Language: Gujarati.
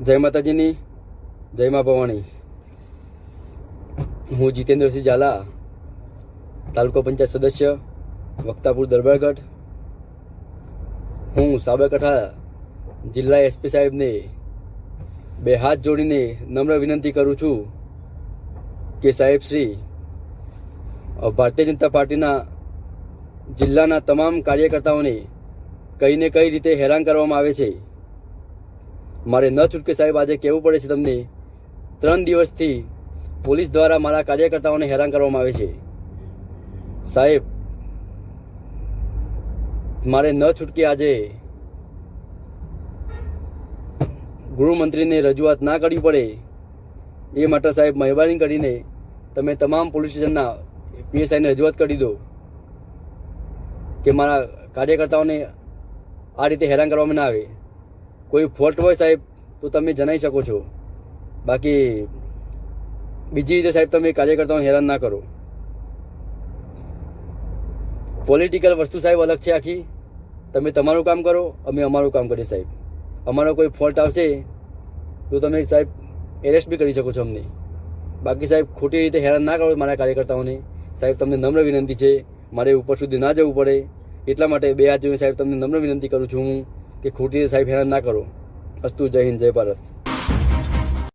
જય માતાજીની, જય મા ભવાની। હું જીતેન્દ્રસિંહ ઝાલા, તાલુકા પંચાયત સદસ્ય, વક્તાપુર દરબારગઢ। હું સાબરકાંઠા જિલ્લા એસપી સાહેબને બે હાથ જોડીને નમ્ર વિનંતી કરું છું કે સાહેબ શ્રી, ભારતીય જનતા પાર્ટીના જિલ્લાના તમામ કાર્યકર્તાઓને કઈ ને કઈ રીતે હેરાન કરવામાં આવે છે। મારે ન છૂટકે સાહેબ આજે કહેવું પડે છે તમને, 3 દિવસથી પોલીસ દ્વારા મારા કાર્યકર્તાઓને હેરાન કરવામાં આવે છે। સાહેબ, મારે ન છૂટકે આજે ગૃહમંત્રીને રજૂઆત ના કરવી પડે એ માટે સાહેબ મહેરબાની કરીને તમે તમામ પોલીસ સ્ટેશનના પીએસઆઈને રજૂઆત કરી દો કે મારા કાર્યકર્તાઓને આ રીતે હેરાન કરવામાં ના આવે। કોઈ ફોલ્ટ હોય સાહેબ તો તમે જણાવી શકો છો, બાકી બીજી રીતે સાહેબ તમે કાર્યકર્તાઓને હેરાન ના કરો। પોલિટિકલ વસ્તુ સાહેબ અલગ છે આખી। તમે તમારું કામ કરો, અમે અમારું કામ કરીએ સાહેબ। અમારો કોઈ ફોલ્ટ આવશે તો તમે સાહેબ એરેસ્ટ બી કરી શકો છો અમને, બાકી સાહેબ ખોટી રીતે હેરાન ના કરો મારા કાર્યકર્તાઓને। સાહેબ તમને નમ્ર વિનંતી છે, મારે ઉપર સુધી ના જવું પડે એટલા માટે બે હાથ જોઈને સાહેબ તમને નમ્ર વિનંતી કરું છું હું કે ખોટી રીતે સાહેબ હેરાન ના કરો। અસ્તુ, જય હિન્દ, જય ભારત।